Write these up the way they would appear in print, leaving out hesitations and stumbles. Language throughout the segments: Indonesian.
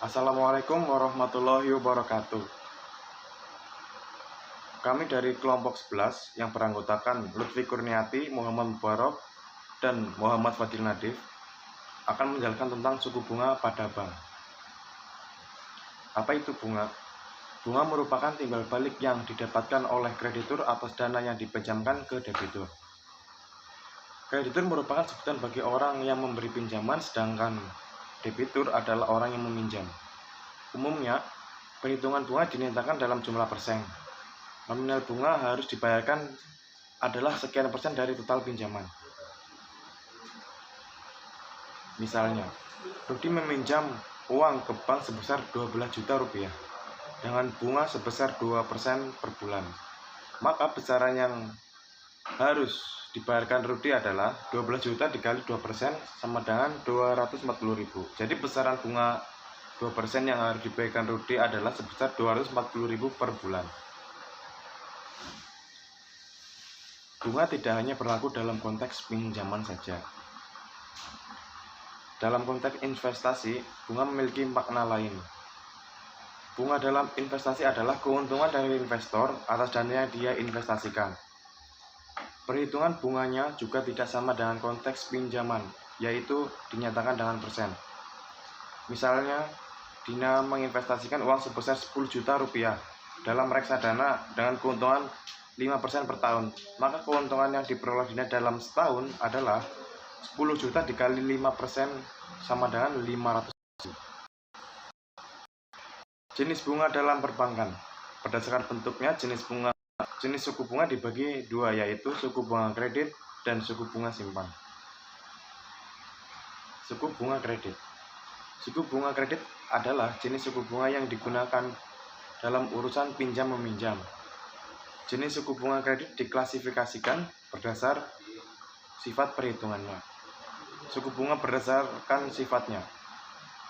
Assalamualaikum warahmatullahi wabarakatuh. Kami dari kelompok 11 yang beranggotakan Lutfi Kurniati, Muhammad Mubarok, dan Muhammad Fadil Nadif akan menjelaskan tentang suku bunga pada bank. Apa itu bunga? Bunga merupakan timbal balik yang didapatkan oleh kreditur atas dana yang dipinjamkan ke debitur. Kreditur merupakan sebutan bagi orang yang memberi pinjaman, sedangkan debitur adalah orang yang meminjam. Umumnya, perhitungan bunga dinyatakan dalam jumlah persen. Nominal bunga harus dibayarkan adalah sekian persen dari total pinjaman. Misalnya, Rudi meminjam uang ke bank sebesar 12 juta rupiah dengan bunga sebesar 2% per bulan. Maka besaran yang harus dibayarkan Rudi adalah 12 juta dikali 2% sama dengan 240.000. Jadi besaran bunga 2% yang harus dibayarkan Rudi adalah sebesar 240.000 per bulan. Bunga tidak hanya berlaku dalam konteks pinjaman saja. Dalam konteks investasi, bunga memiliki makna lain. Bunga dalam investasi adalah keuntungan dari investor atas dana yang dia investasikan. Perhitungan bunganya juga tidak sama dengan konteks pinjaman, yaitu dinyatakan dengan persen. Misalnya, Dina menginvestasikan uang sebesar 10 juta rupiah dalam reksadana dengan keuntungan 5% per tahun. Maka keuntungan yang diperoleh Dina dalam setahun adalah 10 juta dikali 5% sama dengan 500. Jenis bunga dalam perbankan. Berdasarkan bentuknya, jenis suku bunga dibagi dua, yaitu suku bunga kredit dan suku bunga simpan. Suku bunga kredit. Suku bunga kredit adalah jenis suku bunga yang digunakan dalam urusan pinjam-meminjam. Jenis suku bunga kredit diklasifikasikan berdasar sifat perhitungannya. Suku bunga berdasarkan sifatnya.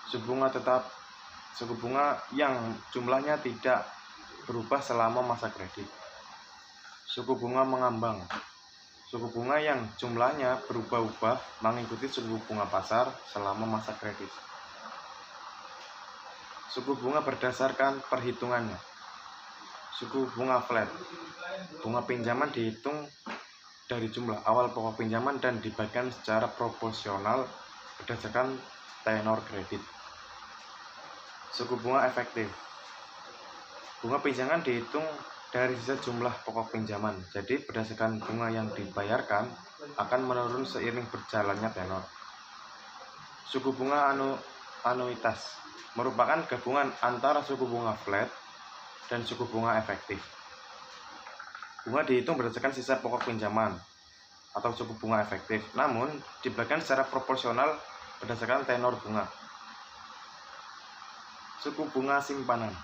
Suku bunga tetap, suku bunga yang jumlahnya tidak berubah selama masa kredit. Suku bunga mengambang. Suku bunga yang jumlahnya berubah-ubah mengikuti suku bunga pasar selama masa kredit. Suku bunga berdasarkan perhitungannya. Suku bunga flat. Bunga pinjaman dihitung dari jumlah awal pokok pinjaman dan dibagikan secara proporsional berdasarkan tenor kredit. Suku bunga efektif. Bunga pinjaman dihitung dari sisa jumlah pokok pinjaman. Jadi berdasarkan bunga yang dibayarkan akan menurun seiring berjalannya tenor. Suku bunga anuitas merupakan gabungan antara suku bunga flat dan suku bunga efektif. Bunga dihitung berdasarkan sisa pokok pinjaman atau suku bunga efektif, namun dibagikan secara proporsional berdasarkan tenor bunga. Suku bunga simpanan.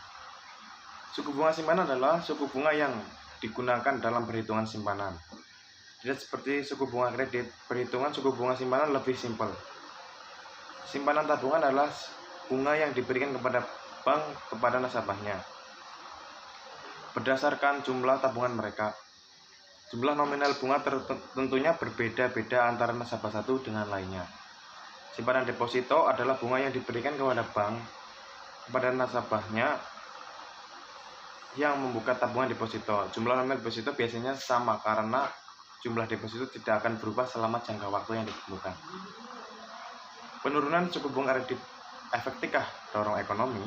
Suku bunga simpanan adalah suku bunga yang digunakan dalam perhitungan simpanan. Tidak seperti suku bunga kredit, perhitungan suku bunga simpanan lebih simpel. Simpanan tabungan adalah bunga yang diberikan kepada bank kepada nasabahnya berdasarkan jumlah tabungan mereka. Jumlah nominal bunga tentunya berbeda-beda antara nasabah satu dengan lainnya. Simpanan deposito adalah bunga yang diberikan kepada bank kepada nasabahnya yang membuka tabungan deposito. Jumlah nominal deposito biasanya sama karena jumlah deposito tidak akan berubah selama jangka waktu yang ditentukan. Penurunan suku bunga kredit efektifkah dorong ekonomi?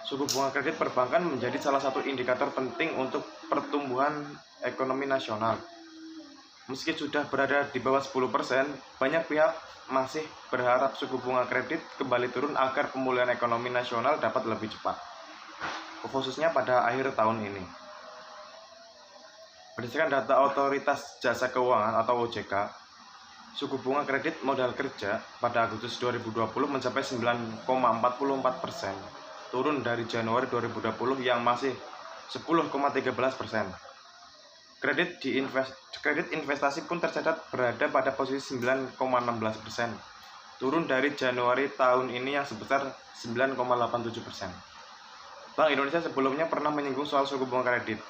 Suku bunga kredit perbankan menjadi salah satu indikator penting untuk pertumbuhan ekonomi nasional. Meski sudah berada di bawah 10%, banyak pihak masih berharap suku bunga kredit kembali turun agar pemulihan ekonomi nasional dapat lebih cepat, khususnya pada akhir tahun ini. Berdasarkan data Otoritas Jasa Keuangan atau OJK, suku bunga kredit modal kerja pada Agustus 2020 mencapai 9,44%, turun dari Januari 2020 yang masih 10,13%. Kredit investasi pun tercatat berada pada posisi 9,16%, turun dari Januari tahun ini yang sebesar 9,87%. Bank Indonesia sebelumnya pernah menyinggung soal suku bunga kredit.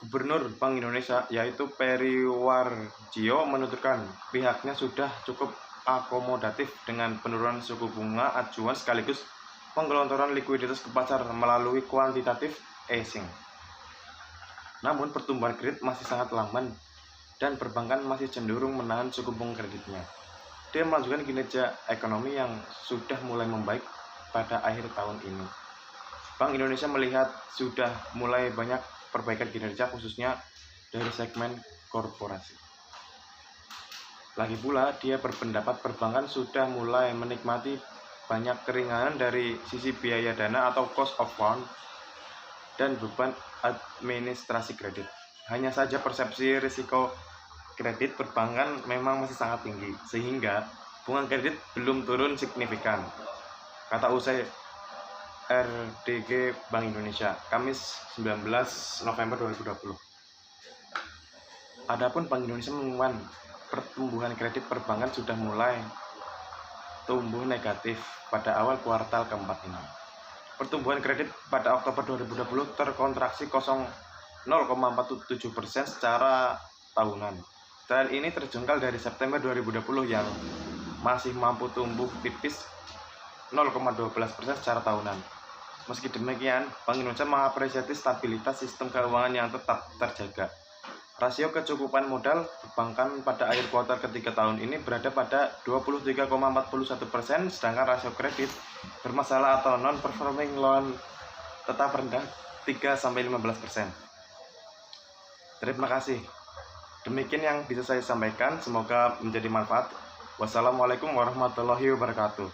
Gubernur Bank Indonesia yaitu Peri Warjio menuturkan pihaknya sudah cukup akomodatif dengan penurunan suku bunga acuan sekaligus penggelontoran likuiditas ke pasar melalui quantitative easing. Namun pertumbuhan kredit masih sangat lamban dan perbankan masih cenderung menahan suku bunga kreditnya. Dia melanjutkan kinerja ekonomi yang sudah mulai membaik pada akhir tahun ini. Bank Indonesia melihat sudah mulai banyak perbaikan kinerja khususnya dari segmen korporasi. Lagi pula, dia berpendapat perbankan sudah mulai menikmati banyak keringanan dari sisi biaya dana atau cost of fund dan beban administrasi kredit. Hanya saja persepsi risiko kredit perbankan memang masih sangat tinggi, sehingga bunga kredit belum turun signifikan, kata usai RDG Bank Indonesia, Kamis 19 November 2020. Adapun Bank Indonesia mengumumkan pertumbuhan kredit perbankan sudah mulai tumbuh negatif pada awal kuartal keempat ini. Pertumbuhan kredit pada Oktober 2020 terkontraksi 0,47% secara tahunan. Tren ini terjengkal dari September 2020 yang masih mampu tumbuh tipis 0,12% secara tahunan. Meski demikian, Bank Indonesia mengapresiasi stabilitas sistem keuangan yang tetap terjaga. Rasio kecukupan modal perbankan pada akhir kuartal ketiga tahun ini berada pada 23,41%, sedangkan rasio kredit bermasalah atau non-performing loan tetap rendah 3-15%. Terima kasih. Demikian yang bisa saya sampaikan, semoga menjadi manfaat. Wassalamualaikum warahmatullahi wabarakatuh.